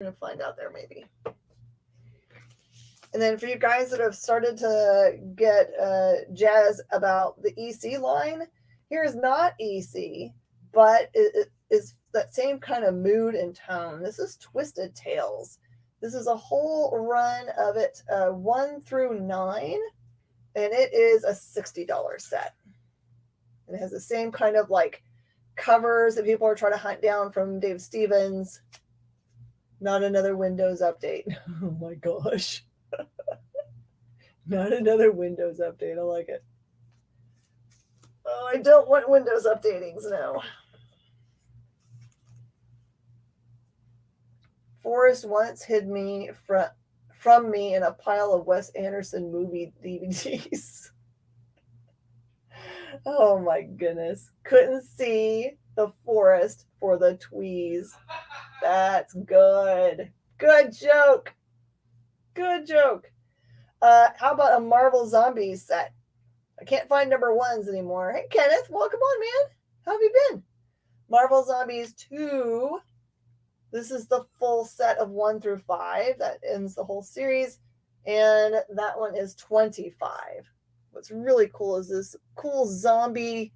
We're going to find out there maybe. And then for you guys that have started to get jazz about the EC line, here is not EC, but it is that same kind of mood and tone. This is Twisted Tales. This is a whole run of it, 1 through 9, and it is a $60 set. And it has the same kind of like covers that people are trying to hunt down from Dave Stevens. Not another Windows update. Oh my gosh. Not another Windows update. I like it. Oh, I don't want Windows updatings now. Forrest once hid me from me in a pile of Wes Anderson movie DVDs. Oh my goodness. Couldn't see the forest for the tweez. That's good. Good joke. Good joke. How about a Marvel Zombies set? I can't find number 1s anymore. Hey, Kenneth, welcome on, man. How have you been? Marvel Zombies 2. This is the full set of 1 through 5. That ends the whole series. And that one is $25. What's really cool is this cool zombie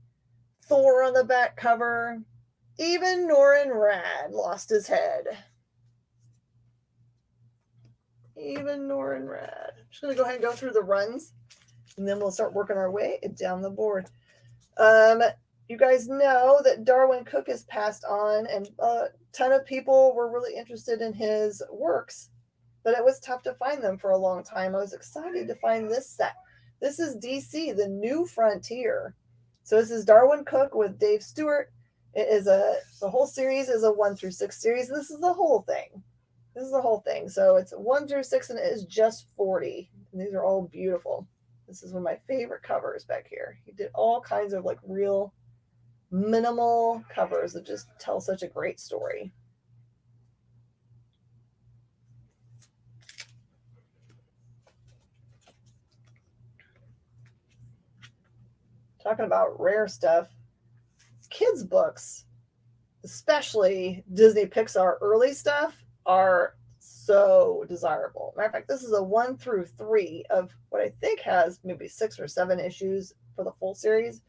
Thor on the back cover. Even Norrin Rad lost his head. Even Norrin Rad. I'm just going to go ahead and go through the runs, and then we'll start working our way down the board. You guys know that Darwin Cook has passed on, and a ton of people were really interested in his works, but it was tough to find them for a long time. I was excited to find this set. This is DC, The New Frontier. So this is Darwin Cook with Dave Stewart. It is the whole series is a 1 through 6 series. This is the whole thing. This is the whole thing. So it's 1 through 6, and it is just $40. And these are all beautiful. This is one of my favorite covers back here. He did all kinds of like real minimal covers that just tell such a great story. Talking about rare stuff, kids' books, especially Disney Pixar early stuff, are so desirable. Matter of fact, this is a 1 through 3 of what I think has maybe 6 or 7 issues for the full series,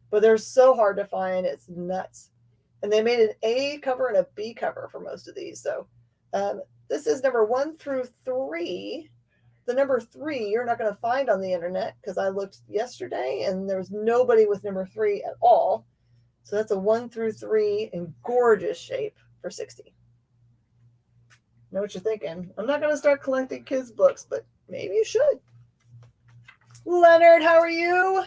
but they're so hard to find. It's nuts. And they made an A cover and a B cover for most of these. So this is number 1 through 3. The number 3 you're not going to find on the internet because I looked yesterday and there was nobody with number 3 at all. So that's a 1 through 3 in gorgeous shape for $60. Know what you're thinking. I'm not going to start collecting kids' books, but maybe you should. Leonard, how are you?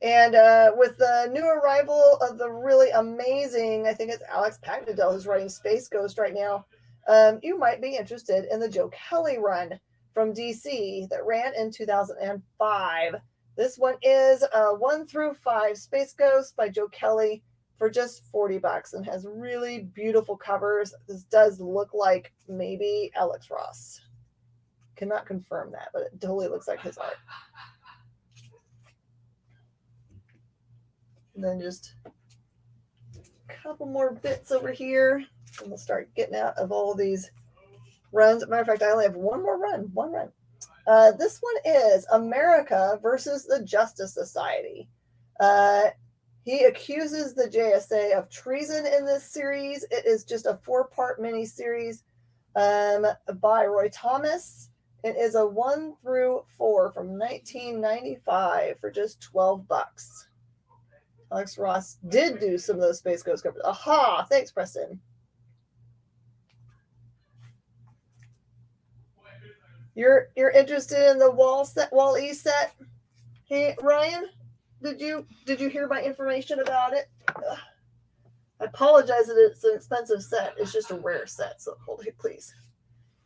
And with the new arrival of the really amazing, I think it's Alex Pagnadell who's writing Space Ghost right now, you might be interested in the Joe Kelly run from DC that ran in 2005. This one is 1 through 5 Space Ghost by Joe Kelly for just $40 and has really beautiful covers. This does look like maybe Alex Ross. Cannot confirm that, but it totally looks like his art. And then just a couple more bits over here, and we'll start getting out of all these runs. As a matter of fact, I only have one more run. This one is America versus the Justice Society. He accuses the JSA of treason in this series. It is just a 4-part miniseries by Roy Thomas. It is a 1 through 4 from 1995 for just $12. Alex Ross did do some of those Space Ghost covers. Aha! Thanks, Preston. You're interested in the Wall-E set? Hey, Ryan, did you hear my information about it? Ugh. I apologize that it's an expensive set. It's just a rare set, so hold it, please.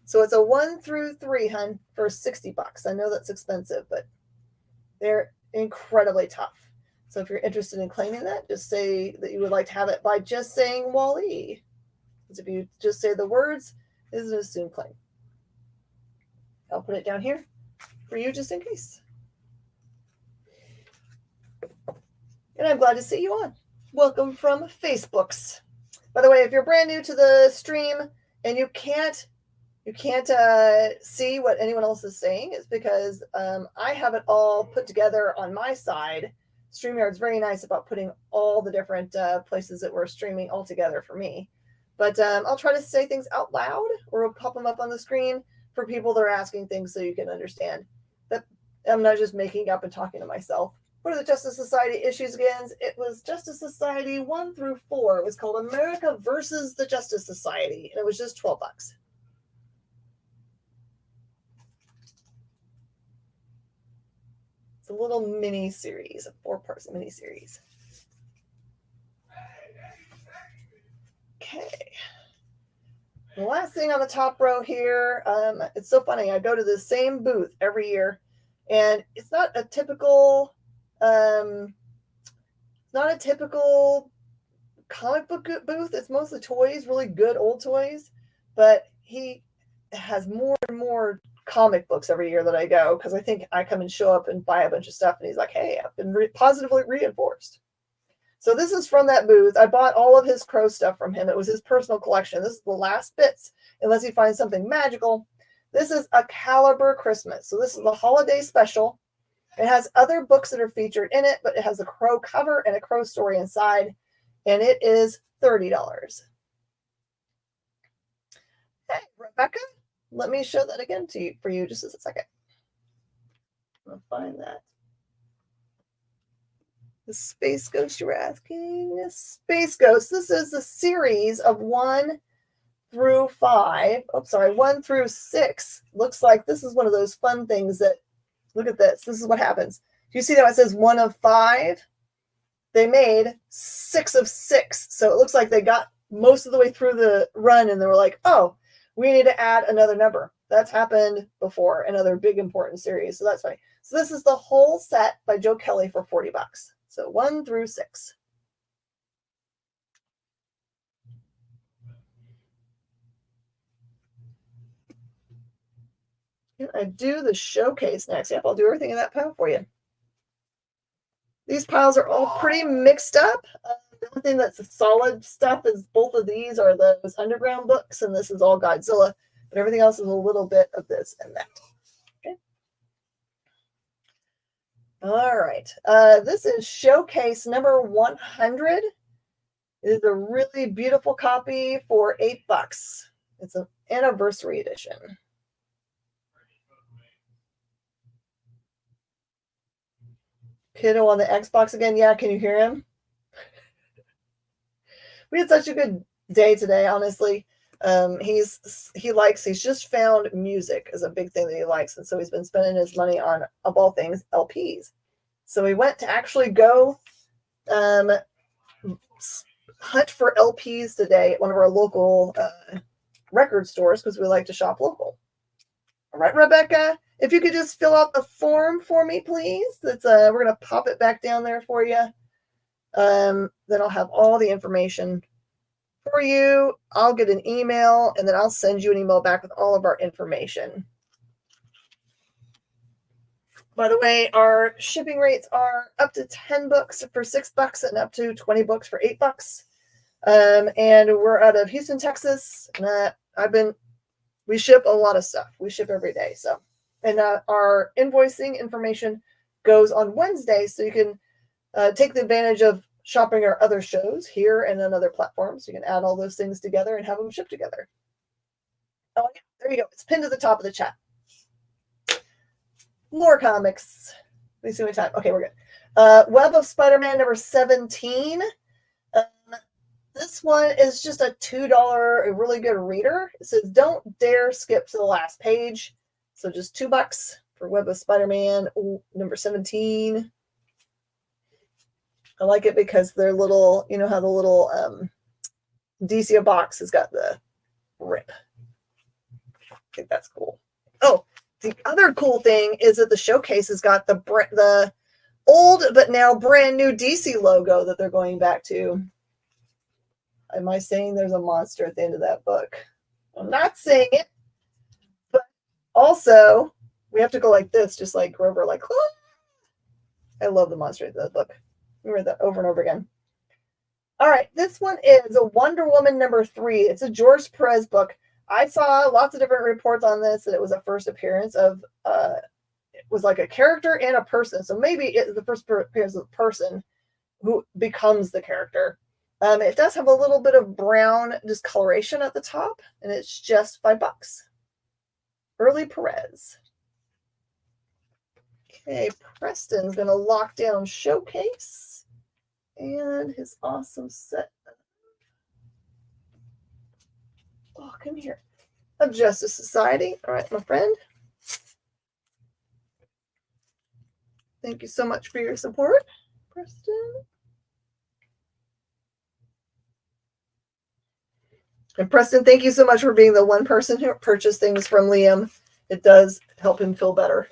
So it's a 1 through 3, hun, for $60. I know that's expensive, but they're incredibly tough. So if you're interested in claiming that, just say that you would like to have it by just saying Wall-E. Because if you just say the words, it's an assumed claim. I'll put it down here for you just in case. And I'm glad to see you on. Welcome from Facebooks. By the way, if you're brand new to the stream, and you can't see what anyone else is saying. It's because I have it all put together on my side. StreamYard's very nice about putting all the different places that we're streaming all together for me. But I'll try to say things out loud, or we'll pop them up on the screen for people that are asking things so you can understand that I'm not just making up and talking to myself. What are the Justice Society issues again? It was Justice Society 1 through 4. It was called America versus the Justice Society, and it was just $12. It's a little mini series, a 4-part mini series. Okay. The last thing on the top row here, it's so funny. I go to the same booth every year, and it's not a typical comic book booth. It's mostly toys, really good old toys, but he has more and more comic books every year that I go, because I think I come and show up and buy a bunch of stuff, and he's like, hey, I've been positively reinforced. So this is from that booth. I bought all of his Crow stuff from him. It was his personal collection. This is the last bits, unless he finds something magical. This is a Caliber Christmas. So this is the holiday special. It has other books that are featured in it, but it has a Crow cover and a Crow story inside, and it is $30. Hey, Rebecca, let me show that again to you for you just as a second. I'll find that. The Space Ghost you were asking. Space Ghost. This is a series of 1 through 5. Oh, sorry, 1 through 6. Looks like this is one of those fun things that, look at this. This is what happens. Do you see that it says 1 of 5? They made 6 of 6. So it looks like they got most of the way through the run, and they were like, oh, we need to add another number. That's happened before, another big important series. So that's funny. So this is the whole set by Joe Kelly for $40. So 1 through 6. Can I do the showcase next? Yep, I'll do everything in that pile for you. These piles are all pretty mixed up. The only thing that's solid stuff is both of these are those underground books, and this is all Godzilla. But everything else is a little bit of this and that. Okay. All right. This is showcase number 100. It is a really beautiful copy for $8. It's an anniversary edition. Kiddo on the Xbox again. Yeah, can you hear him? We had such a good day today, honestly. He's just found music is a big thing that he likes, and so he's been spending his money on, of all things, LPs. So we went to actually go hunt for LPs today at one of our local record stores, because we like to shop local. All right, Rebecca, if you could just fill out the form for me, please. That's we're gonna pop it back down there for you. Then I'll have all the information for you. I'll get an email, and then I'll send you an email back with all of our information. By the way, our shipping rates are up to 10 books for $6 and up to 20 books for $8. And we're out of Houston, Texas. And we ship a lot of stuff. We ship every day. So, and our invoicing information goes on Wednesday, so you can take the advantage of shopping our other shows here and on other platforms. You can add all those things together and have them shipped together. Oh, yeah, there you go. It's pinned to the top of the chat. More comics. Let me see what time. Okay, we're good. Web of Spider-Man number 17. This one is just a $2, a really good reader. It says, don't dare skip to the last page. So just $2 for Web of Spider-Man number 17. I like it because they're little, you know how the little DC box has got the rip. I think that's cool. Oh, the other cool thing is that the showcase has got the old but now brand new DC logo that they're going back to. Am I saying there's a monster at the end of that book? I'm not saying it. But also, we have to go like this, just like Grover, like, ah! I love the monster at that book. We read that over and over again. All right, this one is a Wonder Woman number 3. It's a George Perez book. I saw lots of different reports on this, that it was a first appearance of, it was like a character and a person. So maybe it's the first appearance of the person who becomes the character. It does have a little bit of brown discoloration at the top, and it's just $5. Early Perez. Okay, Preston's going to lock down Showcase and his awesome set. Oh, come here. Of Justice Society. All right, my friend. Thank you so much for your support, Preston. And Preston, thank you so much for being the one person who purchased things from Liam. It does help him feel better.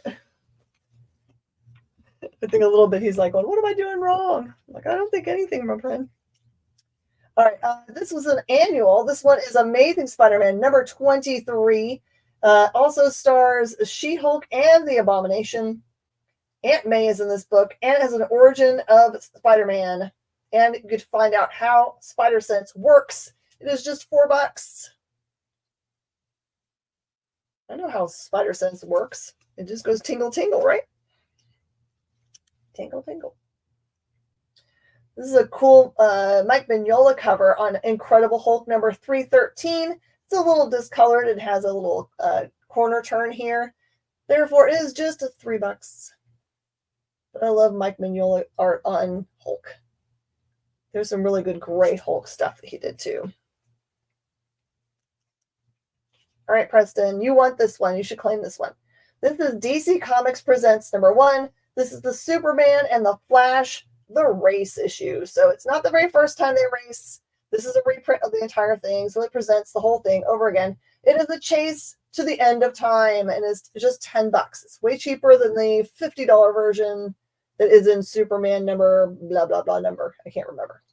I think a little bit he's like, well, what am I doing wrong? I'm like, I don't think anything, my friend. All right, this was an annual. This one is Amazing Spider-Man number 23. Also stars She-Hulk and the Abomination. Aunt May is in this book, and it has an origin of Spider-Man. And you get to find out how Spider Sense works. It is just $4. I know how Spider Sense works. It just goes tingle, tingle, right? Tingle, tingle. This is a cool Mike Mignola cover on Incredible Hulk number 313. It's a little discolored. It has a little corner turn here. Therefore, it is just $3. But I love Mike Mignola art on Hulk. There's some really good gray Hulk stuff that he did too. All right, Preston, you want this one. You should claim this one. This is DC Comics Presents number 1. This is the Superman and the Flash, the race issue. So it's not the very first time they race. This is a reprint of the entire thing. So it presents the whole thing over again. It is a chase to the end of time and is just $10. It's way cheaper than the $50 version that is in Superman number blah, blah, blah number. I can't remember.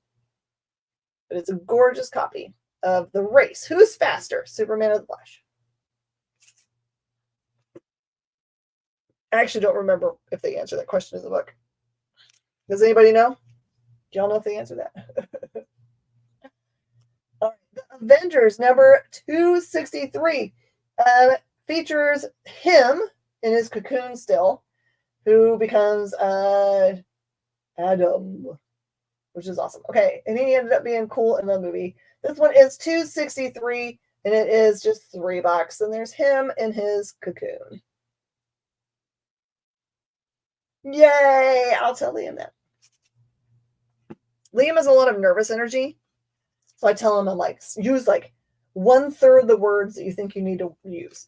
But it's a gorgeous copy of the race. Who's faster, Superman or the Flash? I actually don't remember if they answer that question in the book. Does anybody know? Do y'all know if they answer that? All right. The Avengers number 263 features him in his cocoon still, who becomes Adam, which is awesome. Okay, and he ended up being cool in the movie. This one is 263, and it is just $3. And there's him in his cocoon. Yay! I'll tell Liam that. Liam has a lot of nervous energy. So I tell him, I'm like, use like 1/3 the words that you think you need to use.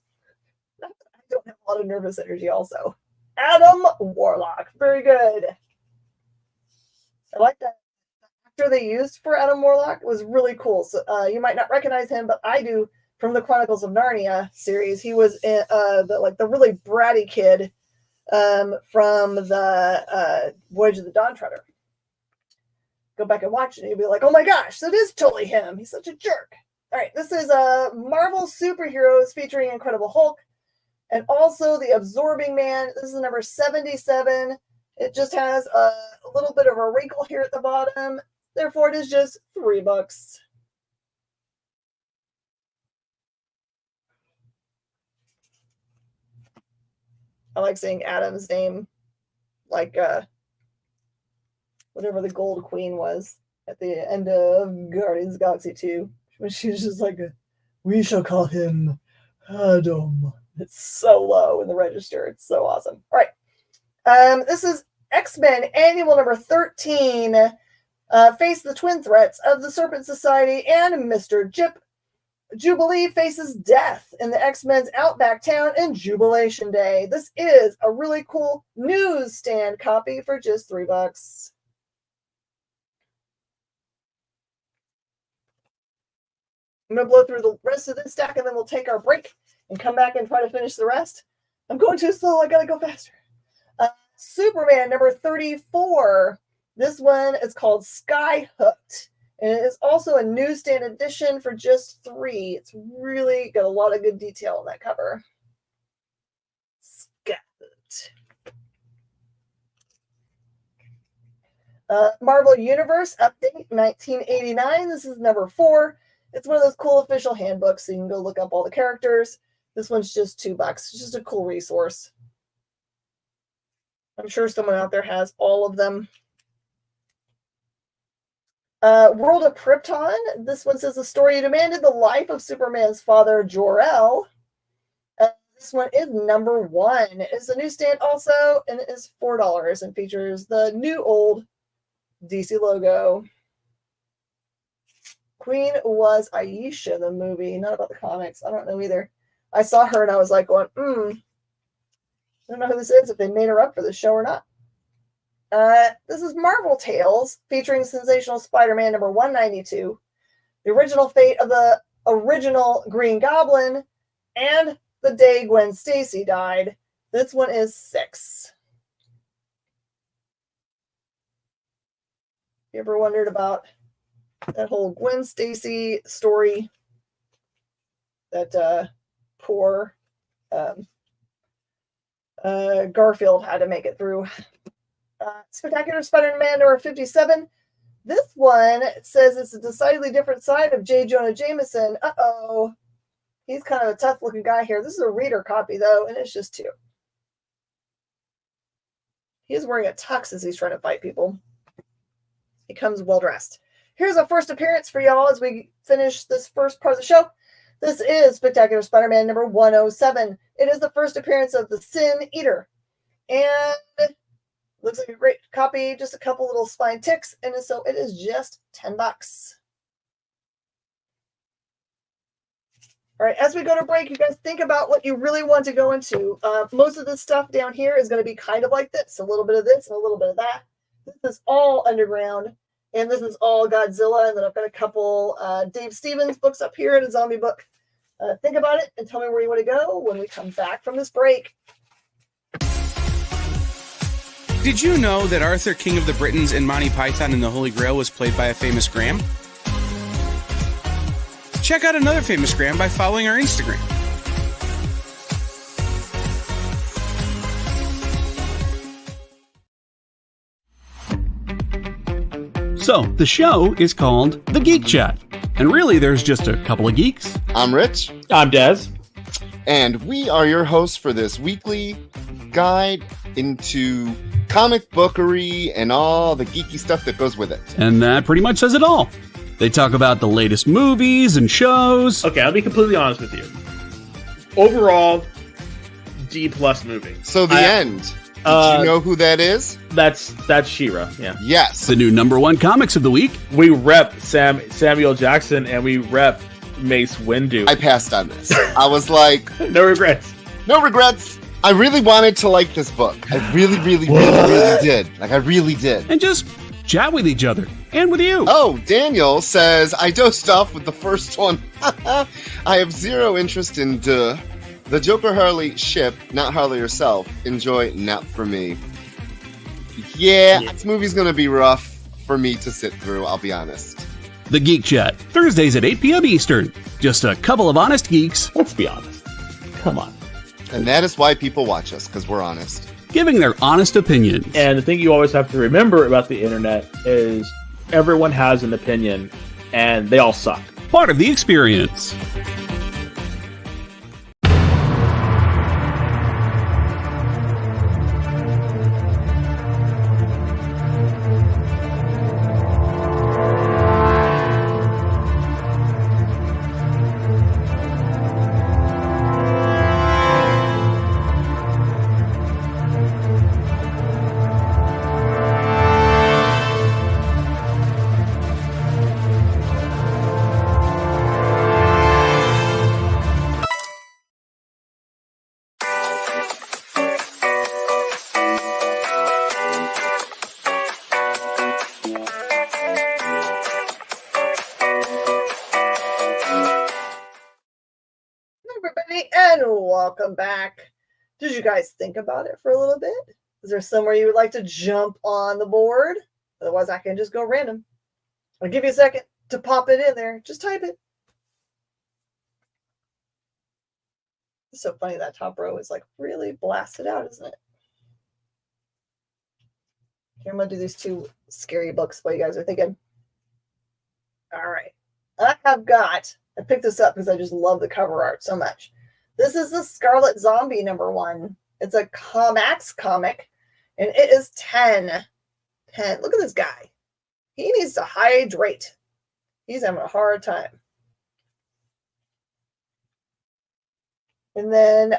I don't have a lot of nervous energy also. Adam Warlock. Very good. I like that. The actor they used for Adam Warlock was really cool. So you might not recognize him, but I do from the Chronicles of Narnia series. He was in, the really bratty kid from the Voyage of the Dawn Treader. Go back and watch it, and you'll be like, oh my gosh, that is totally him. He's such a jerk. All right, this is Marvel Superheroes featuring Incredible Hulk and also the Absorbing Man. This is number 77. It just has a little bit of a wrinkle here at the bottom. Therefore, it is just $3. I like saying Adam's name, like whatever the Gold Queen was at the end of Guardians of the Galaxy 2. When she was just like, we shall call him Adam. It's so low in the register. It's so awesome. All right. This is X-Men Annual number 13. Face the twin threats of the Serpent Society and Mr. Jubilee faces death in the X-Men's Outback Town in Jubilation Day. This is a really cool newsstand copy for just $3. I'm going to blow through the rest of this stack, and then we'll take our break and come back and try to finish the rest. I'm going too slow. I got to go faster. Superman number 34. This one is called Sky Hooked. And it is also a newsstand edition for just $3. It's really got a lot of good detail on that cover. Sky Hooked. Marvel Universe Update 1989. This is number 4. It's one of those cool official handbooks, so you can go look up all the characters. This one's just $2. It's just a cool resource. I'm sure someone out there has all of them. World of Krypton. This one says the story demanded the life of Superman's father, Jor-El. This one is number 1. It's a newsstand also, and it is $4 and features the new old DC logo. Queen was Aisha, the movie. Not about the comics. I don't know either. I saw her and I was like going, I don't know who this is, if they made her up for the show or not. This is Marvel Tales, featuring sensational Spider-Man number 192, the original fate of the original Green Goblin, and the day Gwen Stacy died. This one is $6. You ever wondered about that whole Gwen Stacy story? That poor Garfield had to make it through. Spectacular Spider-Man number 57. This one says it's a decidedly different side of J. Jonah Jameson. Uh-oh. He's kind of a tough-looking guy here. This is a reader copy, though, and it's just $2. He's wearing a tux as he's trying to fight people. He comes well-dressed. Here's a first appearance for y'all as we finish this first part of the show. This is Spectacular Spider-Man number 107. It is the first appearance of the Sin Eater. And looks like a great copy, just a couple little spine ticks, and so it is just $10. All right, as we go to break, you guys think about what you really want to go into. Most of this stuff down here is going to be kind of like this, a little bit of this and a little bit of that. This is all underground, and this is all Godzilla, and then I've got a couple Dave Stevens books up here and a zombie book. Think about it and tell me where you want to go when we come back from this break. Did you know that Arthur, King of the Britons in Monty Python and the Holy Grail was played by a famous Graham? Check out another famous Graham by following our Instagram. So, the show is called The Geek Chat. And really, there's just a couple of geeks. I'm Rich. I'm Dez. And we are your hosts for this weekly guide into comic bookery and all the geeky stuff that goes with it. And that pretty much says it all. They talk about the latest movies and shows. Okay, I'll be completely honest with you. Overall, D+ movie. So the end. Did you know who that is? That's She-Ra, yeah. Yes. The new #1 comics of the week. We rep Samuel Jackson and we rep Mace Windu. I passed on this. I was like... No regrets. No regrets. I really wanted to like this book. I really did. Like, I really did. And just chat with each other. And with you. Oh, Daniel says, I dosed off with the first one. I have zero interest in the Joker Harley ship, not Harley herself. Enjoy, not for me. Yeah, this movie's going to be rough for me to sit through, I'll be honest. The Geek Chat, Thursdays at 8 p.m. Eastern. Just a couple of honest geeks. Let's be honest. Come on. And that is why people watch us, because we're honest. Giving their honest opinions. And the thing you always have to remember about the internet is everyone has an opinion, and they all suck. Part of the experience. Welcome back. Did you guys think about it for a little bit? Is there somewhere you would like to jump on the board? Otherwise, I can just go random. I'll give you a second to pop it in there. Just type it. It's so funny that top row is like really blasted out, isn't it? Here, I'm going to do these two scary books while you guys are thinking. All right. I picked this up because I just love the cover art so much. This is the Scarlet Zombie #1. It's a Comax comic, and it is 10. 10. Look at this guy. He needs to hydrate. He's having a hard time. And then,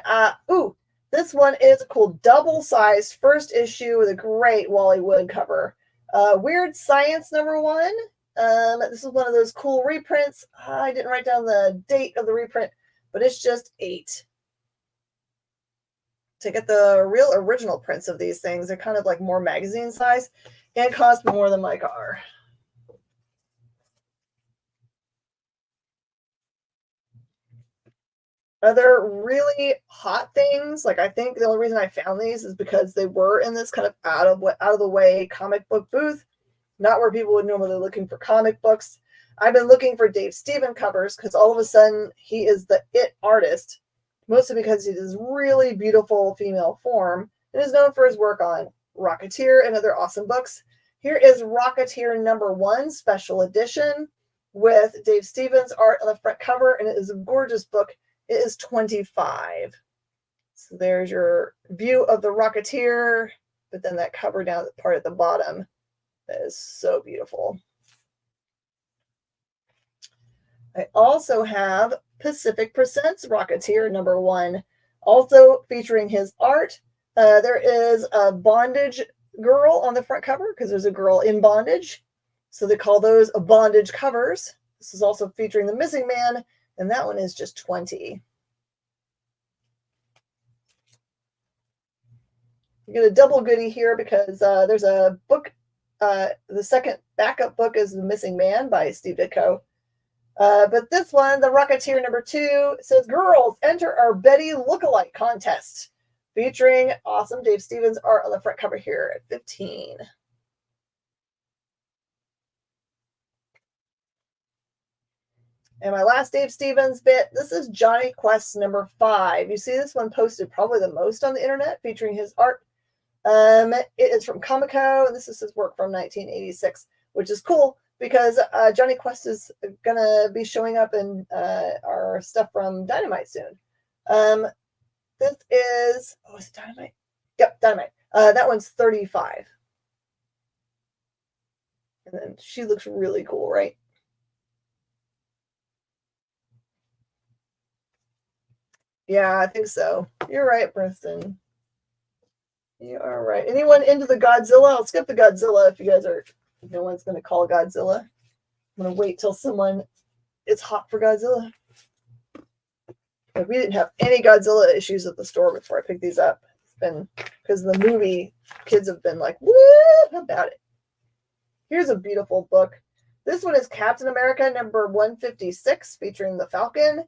this one is a cool double-sized first issue with a great Wally Wood cover. Weird Science #1. This is one of those cool reprints. I didn't write down the date of the reprint, but it's just 8. To get the real original prints of these things, they're kind of like more magazine size and cost more than my car. Other really hot things, like I think the only reason I found these is because they were in this kind of out of the way comic book booth, not where people would normally be looking for comic books. I've been looking for Dave Stevens covers because all of a sudden he is the it artist, mostly because he does really beautiful female form and is known for his work on Rocketeer and other awesome books. Here is Rocketeer #1 special edition with Dave Stevens art on the front cover, and it is a gorgeous book. It is 25. So there's your view of the Rocketeer, but then that cover down the part at the bottom, that is so beautiful. I also have Pacific Presents Rocketeer #1, also featuring his art. There is a bondage girl on the front cover because there's a girl in bondage. So they call those bondage covers. This is also featuring the missing man, and that one is just 20. You get a double goodie here because there's a book. The second backup book is The Missing Man by Steve Ditko. But this one, the Rocketeer #2, says, girls, enter our Betty lookalike contest, featuring awesome Dave Stevens art on the front cover here at 15. And my last Dave Stevens bit, this is Johnny Quest #5. You see this one posted probably the most on the internet, featuring his art. It is from Comico, and this is his work from 1986, which is cool because Johnny Quest is going to be showing up in our stuff from Dynamite soon. This is it Dynamite? Yep, Dynamite. That one's 35. And then she looks really cool, right? Yeah, I think so. You're right, Preston. You are right. Anyone into the Godzilla? I'll skip the Godzilla if you guys are. No one's going to call Godzilla. I'm going to wait till someone is hot for Godzilla. Like, we didn't have any Godzilla issues at the store before I picked these up. It's been because of the movie. Kids have been like, woo, about it. Here's a beautiful book. This one is Captain America #156, featuring the Falcon.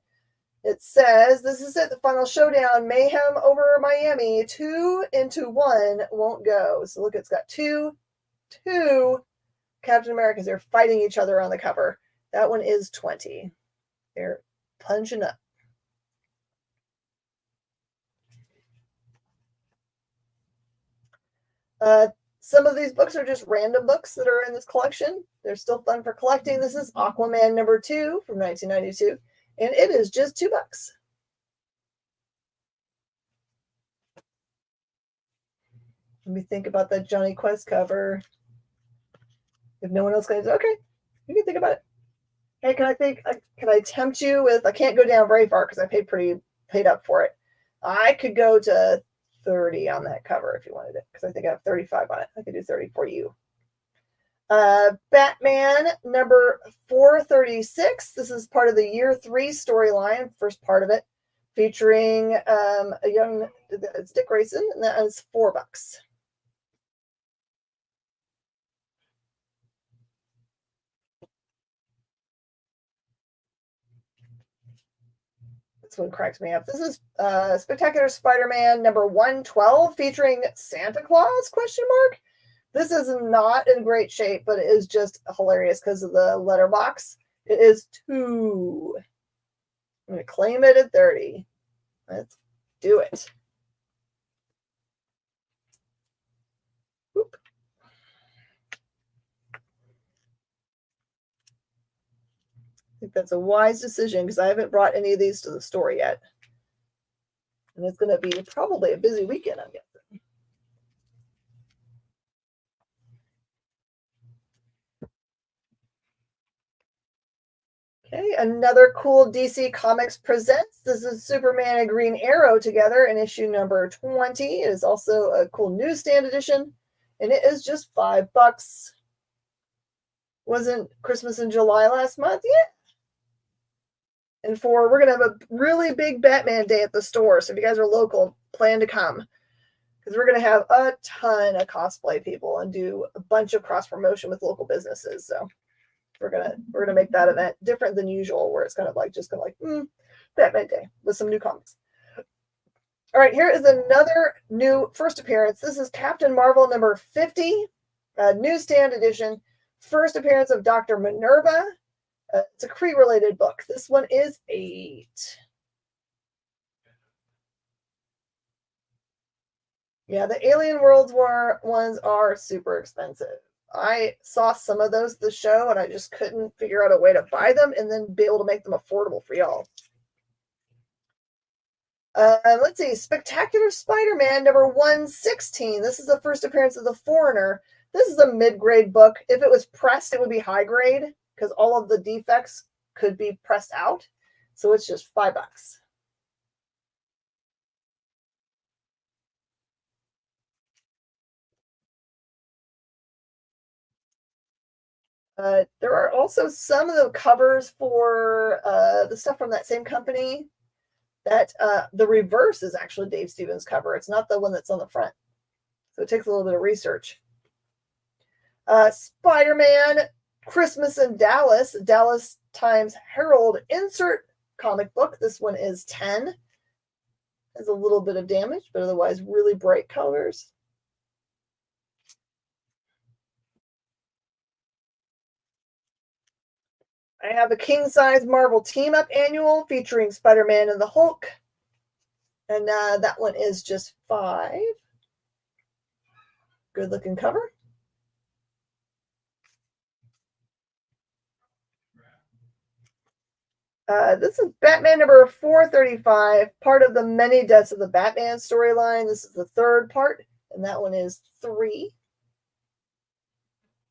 It says, this is it, the final showdown, mayhem over Miami, 2 into 1 won't go. So look, it's got two Captain Americas. They're fighting each other on the cover. That one is 20. They're punching up. Some of these books are just random books that are in this collection. They're still fun for collecting. This is Aquaman #2 from 1992. And it is just $2. Let me think about that Johnny Quest cover. If no one else can, okay, you can think about it. Hey, can I tempt you with, I can't go down very far because I paid up for it. I could go to 30 on that cover if you wanted it, because I think I have 35 on it. I could do 30 for you. Batman #436. This is part of the Year 3 storyline, first part of it, featuring it's Dick Grayson, and that is $4. This one cracks me up. This is Spectacular Spider-Man #112, featuring Santa Claus, ? This is not in great shape, but it is just hilarious because of the letterbox. It is 2. I'm going to claim it at 30. Let's do it. Oop. think that's a wise decision because I haven't brought any of these to the store yet. And it's going to be probably a busy weekend, I'm guessing. Okay, another cool DC Comics presents. This is Superman and Green Arrow together in issue number 20. It is also a cool newsstand edition, and it is just $5. Wasn't Christmas in July last month? Yeah. And we're going to have a really big Batman day at the store. So if you guys are local, plan to come. Because we're going to have a ton of cosplay people and do a bunch of cross promotion with local businesses. So we're gonna make that event different than usual, where it's kind of like Batman Day with some new comics. All right, here is another new first appearance. This is Captain Marvel number 50, newsstand edition. First appearance of Dr. Minerva. It's a Kree-related book. This one is $8. Yeah, the Alien Worlds ones are super expensive. I saw some of those at the show, and I just couldn't figure out a way to buy them and then be able to make them affordable for y'all. Let's see. Spectacular Spider-Man number 116. This is the first appearance of the Foreigner. This is a mid-grade book. If it was pressed, it would be high grade because all of the defects could be pressed out. So it's just $5. There are also some of the covers for the stuff from that same company that the reverse is actually Dave Stevens' cover. It's not the one that's on the front. So it takes a little bit of research. Spider-Man Christmas in Dallas, Dallas Times Herald insert comic book. This one is $10. Has a little bit of damage, but otherwise really bright colors. I have a king-size Marvel team-up annual featuring Spider-Man and the Hulk. And that one is just $5. Good-looking cover. This is Batman number 435, part of the Many Deaths of the Batman storyline. This is the third part, and that one is $3.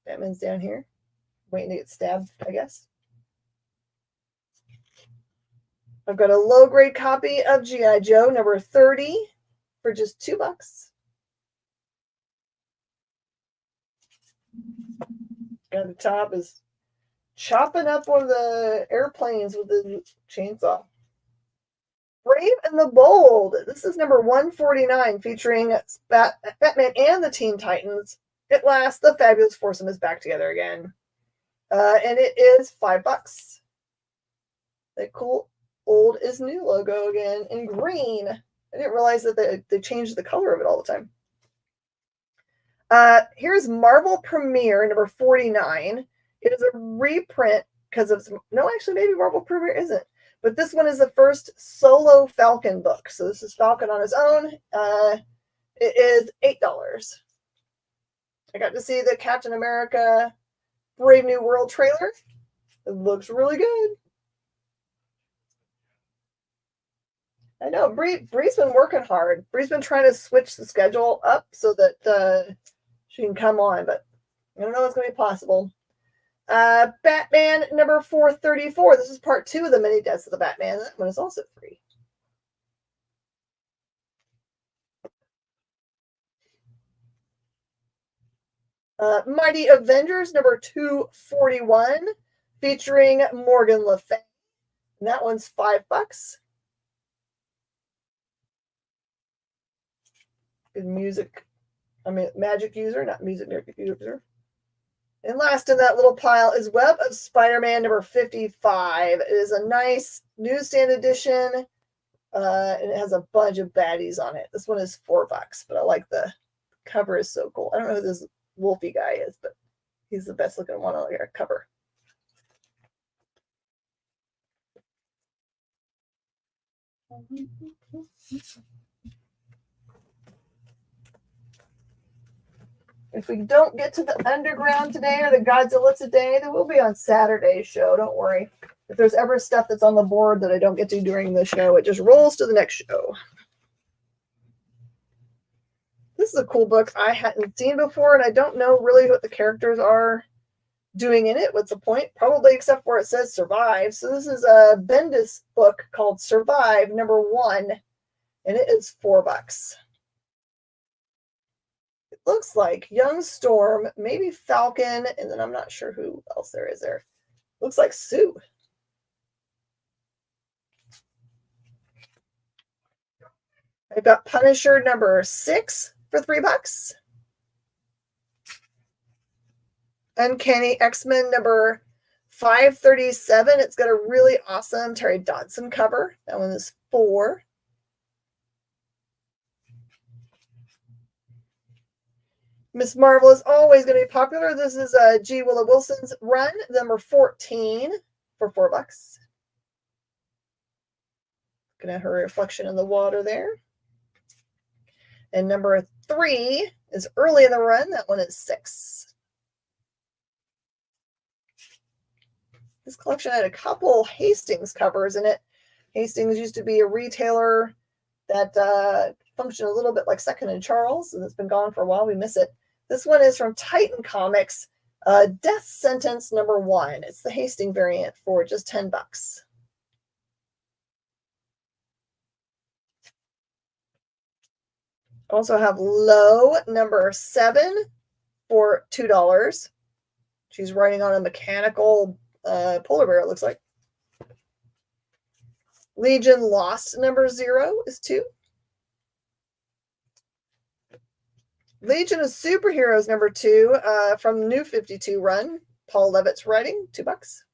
Batman's down here, waiting to get stabbed, I guess. I've got a low-grade copy of G.I. Joe number 30 for just $2. Guy at the top is chopping up one of the airplanes with the chainsaw. Brave and the Bold. This is number 149, featuring Batman and the Teen Titans. At last, the fabulous foursome is back together again. And it is $5. That cool old is new logo again in green. I didn't realize that they changed the color of it all the time. Here's Marvel Premiere number 49. It is a reprint because of actually maybe Marvel Premiere isn't, but this one is the first solo Falcon book. So this is Falcon on his own. It is $8. I got to see the Captain America Brave New World trailer. It looks really good. I know Bree's been working hard. Bree's been trying to switch the schedule up so that she can come on, but I don't know if it's going to be possible. Batman number 434. This is part 2 of the Many Deaths of the Batman. That one is also free. Mighty Avengers number 241, featuring Morgan Le Fay. And that one's $5. Good music. Magic user, not music user. And last in that little pile is Web of Spider-Man number 55. It is a nice newsstand edition, and it has a bunch of baddies on it. This one is $4, but I like the cover is so cool. I don't know who this Wolfie guy is, but he's the best looking one on your cover. If we don't get to the Underground today or the Godzilla today, then we'll be on Saturday's show. Don't worry. If there's ever stuff that's on the board that I don't get to during the show, it just rolls to the next show. This is a cool book I hadn't seen before, and I don't know really what the characters are doing in it. What's the point? Probably except where it says survive. So this is a Bendis book called Survive #1, and it is $4. It looks like Young Storm, maybe Falcon, and then I'm not sure who else there is there. Looks like Sue. I've got Punisher #6 for $3. Uncanny X-Men #537. It's got a really awesome Terry Dodson cover. That one is $4. Miss Marvel is always going to be popular. This is G. Willow Wilson's run, #14 for $4. Looking at her reflection in the water there. And #3 is early in the run. That one is $6. This collection had a couple Hastings covers in it. Hastings used to be a retailer that functioned a little bit like Second and Charles, and it's been gone for a while. We miss it. This one is from Titan Comics, Death Sentence #1. It's the Hastings variant for just $10. Also have Low #7 for $2. She's riding on a mechanical polar bear, it looks like. Legion Lost #0 is $2. Legion of Superheroes #2 from New 52 run. Paul Levitt's writing, $2.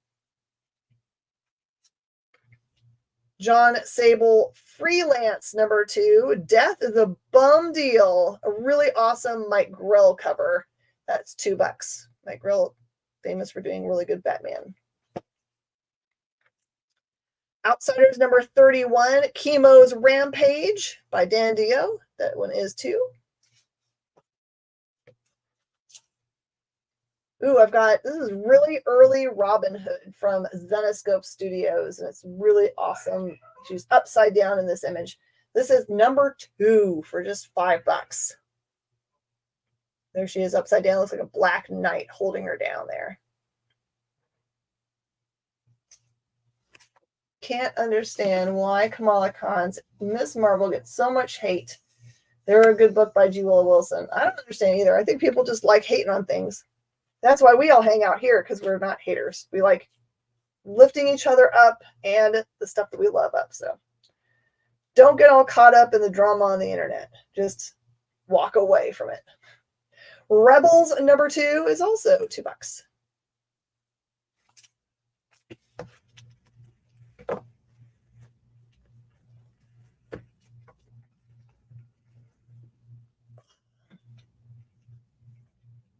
John Sable Freelance #2. Death is a Bum Deal. A really awesome Mike Grell cover. That's $2. Mike Grell, famous for doing really good Batman. Outsiders #31. Chemo's Rampage by Dan Dio. That one is $2. Ooh, I've got, this is really early Robin Hood from Zenoscope Studios, and it's really awesome. She's upside down in this image. This is #2 for just $5. There she is upside down. Looks like a black knight holding her down there. Can't understand why Kamala Khan's Miss Marvel gets so much hate. They're a good book by G. Willow Wilson. I don't understand either. I think people just like hating on things. That's why we all hang out here, because we're not haters. We like lifting each other up and the stuff that we love up. So don't get all caught up in the drama on the internet. Just walk away from it. Rebels #2 is also $2.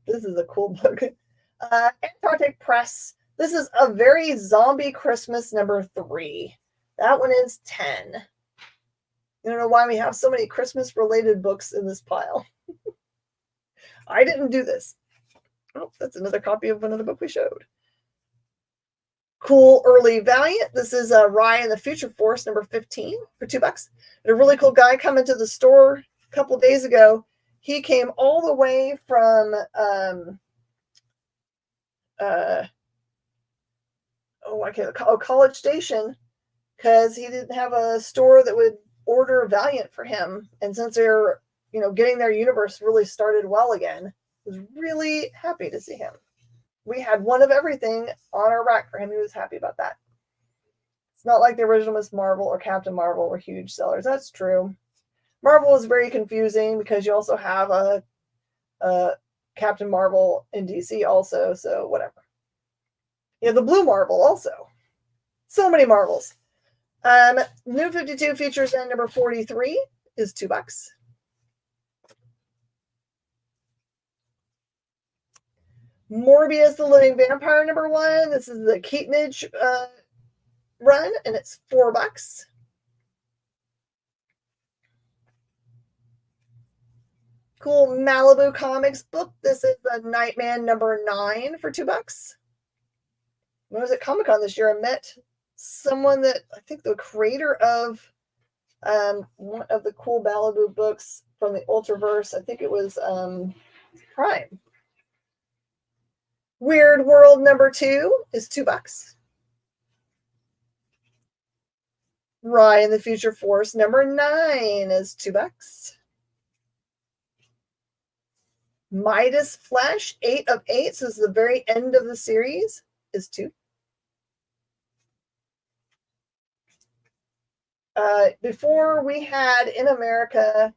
This is a cool book. Antarctic Press. This is A Very Zombie Christmas #3. That one is $10. I don't know why we have so many Christmas-related books in this pile. I didn't do this. Oh, that's another copy of another book we showed. Cool Early Valiant. This is Rye and the Future Force #15 for $2. And a really cool guy come into the store a couple days ago. He came all the way from College Station, because he didn't have a store that would order Valiant for him. And since they're, getting their universe really started well again, I was really happy to see him. We had one of everything on our rack for him. He was happy about that. It's not like the original Miss Marvel or Captain Marvel were huge sellers. That's true. Marvel is very confusing because you also have a Captain Marvel in DC also, so whatever. You have the Blue Marvel also. So many Marvels. New 52 features in #43 is $2. Morbius the Living Vampire #1. This is the Keatonage run, and it's $4. Cool Malibu Comics book. This is the Nightman #9 for $2. when I was at Comic-Con this year, I met someone that I think the creator of one of the cool Malibu books from the Ultraverse. I think it was Prime. Weird World #2 is $2. Rye and the Future Force #9 is $2. Midas Flash 8 of 8, so this is the very end of the series, is $2. Before we had in America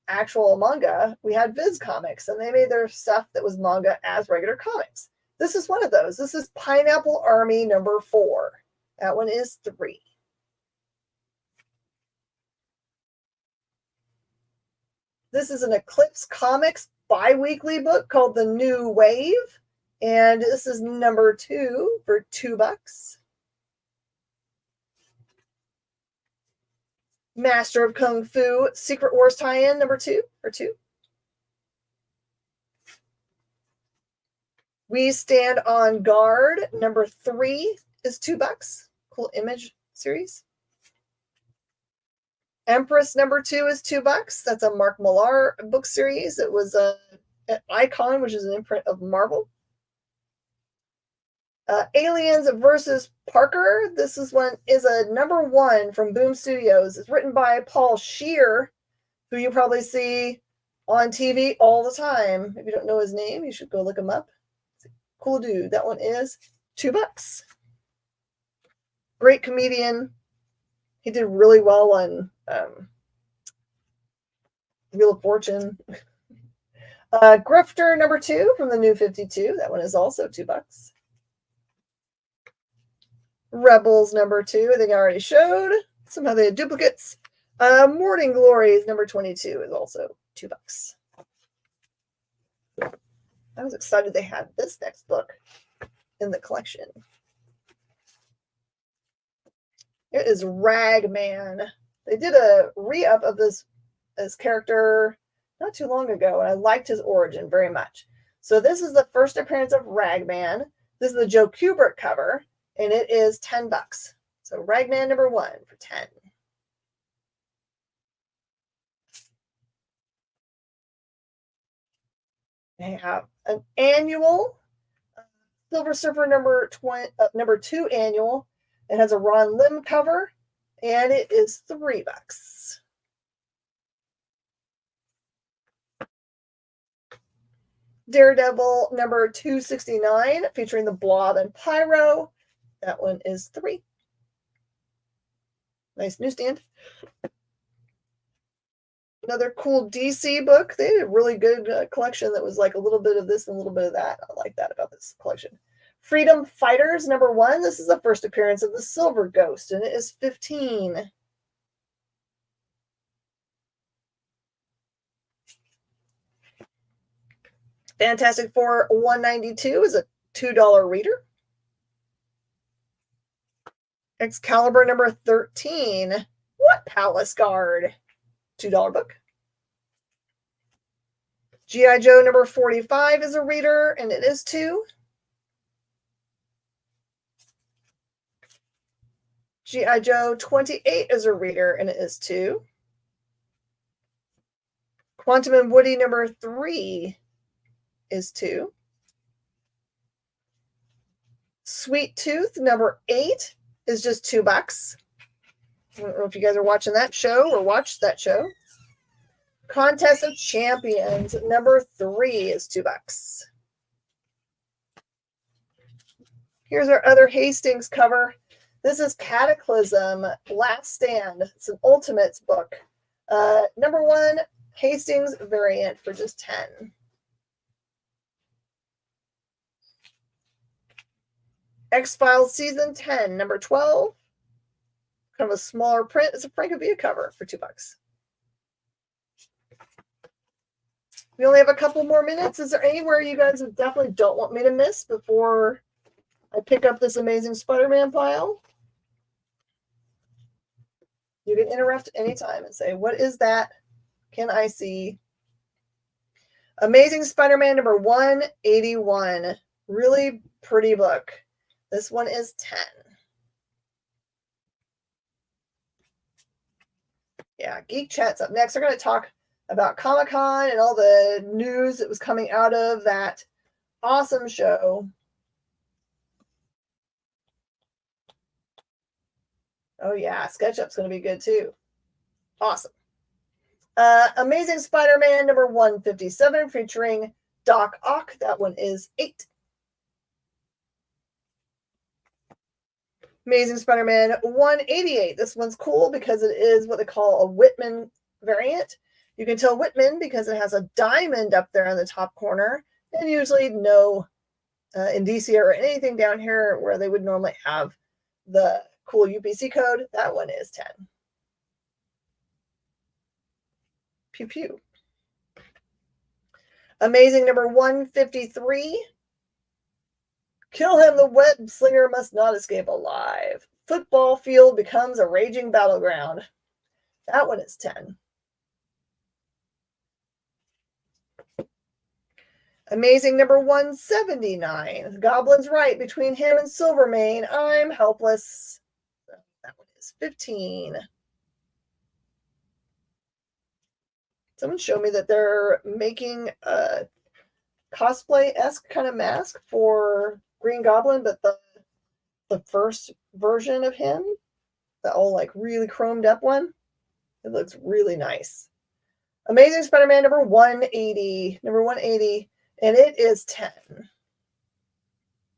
actual manga, we had Viz Comics, and they made their stuff that was manga as regular comics. This is one of those. This is Pineapple Army #4. That one is $3. This is an Eclipse Comics bi-weekly book called The New Wave, and this is #2 for $2. Master of Kung Fu Secret Wars tie-in #2 for $2. We Stand on Guard #3 is $2. Cool image series. Empress #2 is $2. That's a Mark Millar book series. It was an Icon, which is an imprint of Marvel. Aliens versus Parker. This is a #1 from Boom Studios. It's written by Paul Scheer, who you probably see on TV all the time. If you don't know his name, you should go look him up. Cool dude. That one is $2. Great comedian. He did really well on Wheel of Fortune. Grifter #2 from the New 52. That one is also $2. Rebels #2, I think I already showed. Somehow they had duplicates. Morning Glories #22 is also $2. I was excited they had this next book in the collection. It is Ragman. They did a re-up of this character not too long ago, and I liked his origin very much. So this is the first appearance of Ragman. This is the Joe Kubert cover, and it is $10. So Ragman #1 for $10. They have an annual Silver Surfer #2 annual. It has a Ron Lim cover, and it is $3. Daredevil #269, featuring the Blob and Pyro. That one is $3. Nice newsstand. Another cool DC book. They had a really good collection that was like a little bit of this and a little bit of that. I like that about this collection. Freedom Fighters #1. This is the first appearance of the Silver Ghost, and it is $15. Fantastic Four 192 is a $2 reader. Excalibur #13. What Palace Guard? $2 book. G.I. Joe #45 is a reader, and it is $2. G.I. Joe 28 is a reader, and it is $2. Quantum and Woody #3 is $2. Sweet Tooth #8 is just $2. I don't know if you guys are watching that show or watched that show. Contest of Champions #3 is $2. Here's our other Hastings cover. This is Cataclysm Last Stand. It's an Ultimates book. #1 Hastings variant for just $10. X-Files Season 10 #12. Kind of a smaller print. It's a Francavilla cover for $2. We only have a couple more minutes. Is there anywhere you guys definitely don't want me to miss before I pick up this amazing Spider-Man pile? You can interrupt anytime and say, what is that? Can I see? Amazing Spider-Man #181. Really pretty book. This one is 10. Yeah, Geek Chat's up next. We're going to talk about Comic-Con and all the news that was coming out of that awesome show. Oh yeah, SketchUp's going to be good too. Awesome. Amazing Spider-Man number 157 featuring Doc Ock. That one is 8. Amazing Spider-Man 188. This one's cool because it is what they call a Whitman variant. You can tell Whitman because it has a diamond up there in the top corner, and usually no indicia or anything down here where they would normally have the cool UPC code. That one is 10. Pew pew. Amazing number 153. Kill him, the web slinger must not escape alive. Football field becomes a raging battleground. That one is 10. Amazing number 179. Goblin's right. Between him and Silvermane, I'm helpless. That one is 15. Someone showed me that they're making a cosplay-esque kind of mask for Green Goblin, but the first version of him, the old like really chromed up one, it looks really nice. Amazing Spider-Man number 180. Number 180, and it is 10.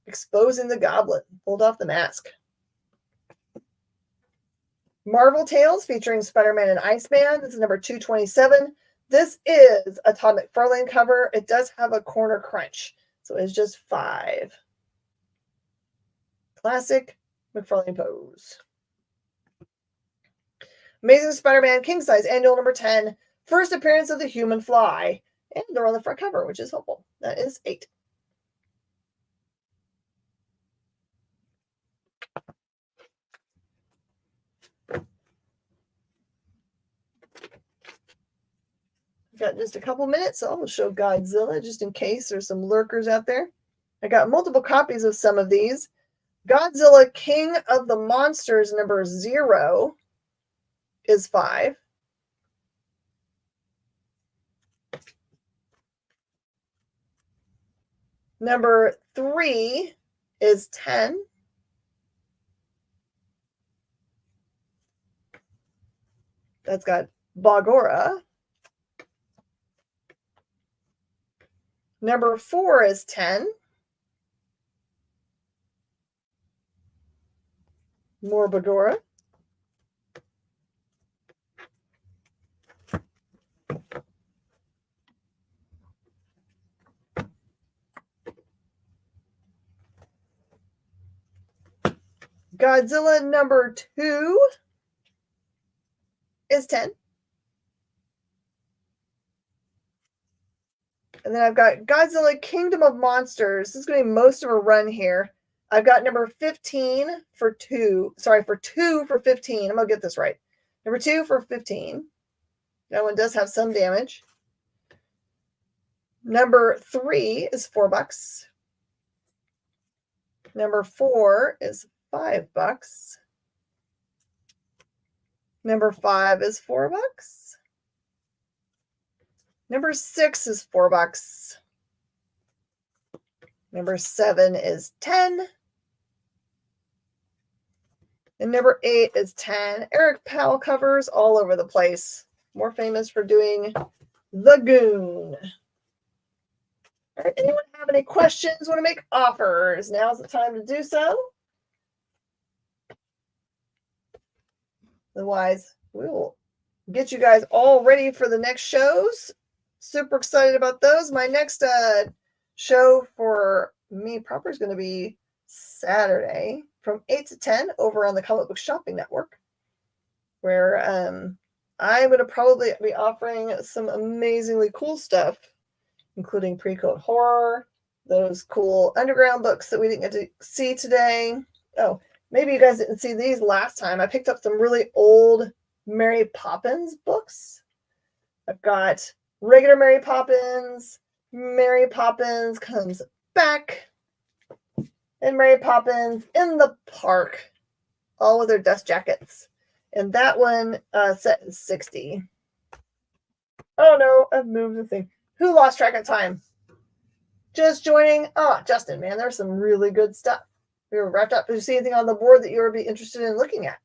Exposing the Goblin. Pulled off the mask. Marvel Tales featuring Spider-Man and Iceman. This is number 227. This is a Todd McFarlane cover. It does have a corner crunch, so it's just 5. Classic McFarlane pose. Amazing Spider-Man King Size Annual number 10. First appearance of the Human Fly. And they're on the front cover, which is helpful. That is 8. Got just a couple minutes, so I'll show Godzilla just in case there's some lurkers out there. I got multiple copies of some of these. Godzilla King of the Monsters number 0 is 5. Number 3 is 10. That's got Bagora. Number 4 is 10. More Bagora. Godzilla number 2 is 10. And then I've got Godzilla Kingdom of Monsters. This is going to be most of a run here. I've got number 15 for 2. Sorry, for 2 for 15. I'm going to get this right. Number 2 for 15. That one does have some damage. Number 3 is $4. Number 4 is $5. Number 5 is $4. Number 6 is $4. Number 7 is 10. And number 8 is 10. Eric Powell covers all over the place. More famous for doing The Goon. All right, anyone have any questions? Want to make offers? Now's the time to do so. Otherwise, we will get you guys all ready for the next shows. Super excited about those. My next show for me proper is going to be Saturday from 8 to 10 over on the Comic Book Shopping Network, where I'm going to probably be offering some amazingly cool stuff, including Pre-Code Horror, those cool underground books that we didn't get to see today. Oh, maybe you guys didn't see these last time. I picked up some really old Mary Poppins books. I've got regular Mary Poppins Comes Back, and Mary Poppins in the park, all with their dust jackets. And that one set is 60. Oh no, I've moved the thing. Who lost track of time? Just joining. Oh, Justin, man, there's some really good stuff. We were wrapped up. Did you see anything on the board that you would be interested in looking at?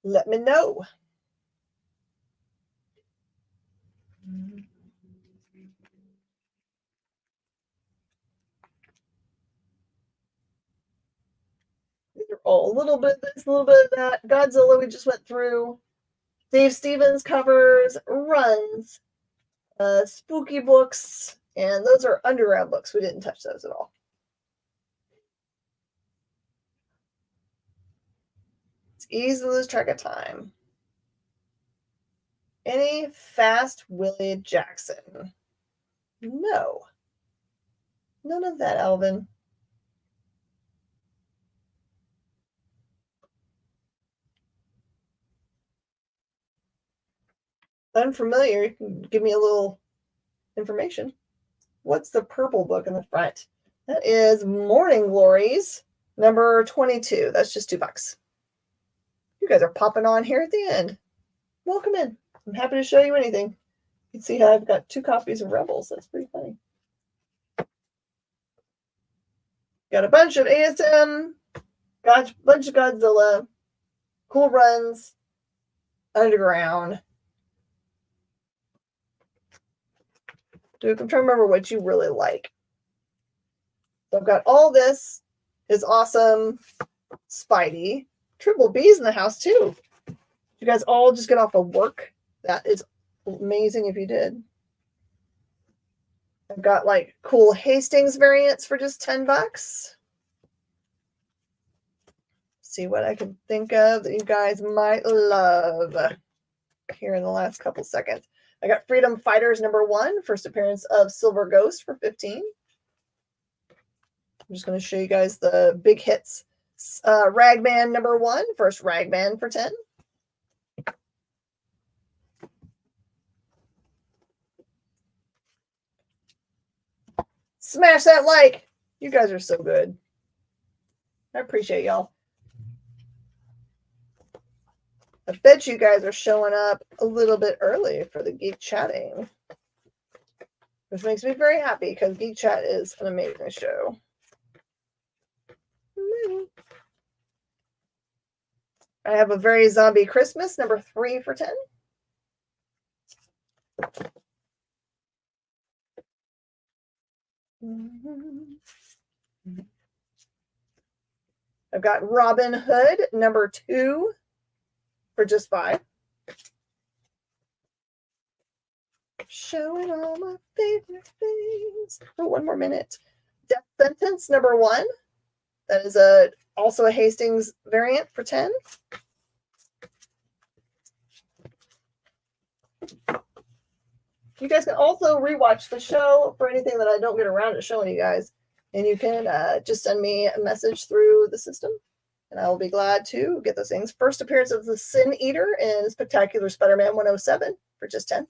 Let me know. These are all a little bit of this, a little bit of that. Godzilla, we just went through. Dave Stevens covers, runs, spooky books, and those are underground books. We didn't touch those at all. It's easy to lose track of time. Any Fast Willie Jackson? No. None of that, Alvin. Unfamiliar, you can give me a little information. What's the purple book in the front? That is Morning Glories, number 22. That's just $2. You guys are popping on here at the end. Welcome in. I'm happy to show you anything. You can see how I've got 2 copies of Rebels. That's pretty funny. Got a bunch of ASM, got a bunch of Godzilla, cool runs, underground. Duke, I'm trying to remember what you really like. So I've got all this is awesome. Spidey. Triple B's in the house too. You guys all just get off of work. That is amazing if you did. I've got like cool Hastings variants for just $10. See what I can think of that you guys might love here in the last couple seconds. I got Freedom Fighters number 1, first appearance of Silver Ghost for 15. I'm just going to show you guys the big hits. Ragman number 1, first Ragman for 10. Smash that like. You guys are so good. I appreciate y'all. I bet you guys are showing up a little bit early for the Geek Chatting, which makes me very happy because Geek Chat is an amazing show. I have a very zombie Christmas, number 3 for 10. I've got Robin Hood, number 2 for just 5. Showing all my favorite things for 1 more minute. Death Sentence, number 1. That is also a Hastings variant for 10. You guys can also rewatch the show for anything that I don't get around to showing you guys. And you can just send me a message through the system, and I will be glad to get those things. First appearance of the Sin Eater in Spectacular Spider-Man 107 for just 10.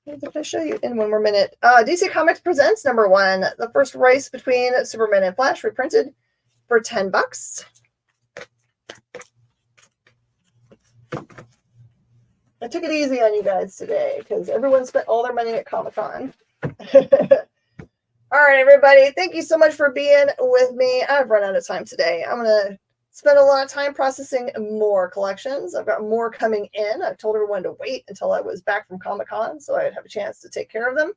What did I show you in 1 more minute? DC Comics Presents number 1, the first race between Superman and Flash, reprinted for $10. I took it easy on you guys today because everyone spent all their money at Comic-Con. All right, everybody. Thank you so much for being with me. I've run out of time today. I'm going to spend a lot of time processing more collections. I've got more coming in. I've told everyone to wait until I was back from Comic-Con so I'd have a chance to take care of them.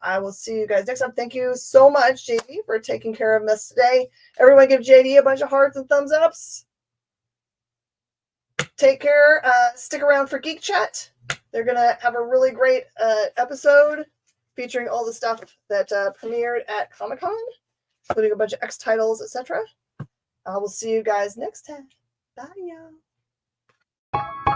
I will see you guys next time. Thank you so much, JD, for taking care of us today. Everyone give JD a bunch of hearts and thumbs ups. Take care. Stick around for Geek Chat. They're going to have a really great episode featuring all the stuff that premiered at Comic-Con, including a bunch of X titles, etc. I will see you guys next time. Bye, y'all.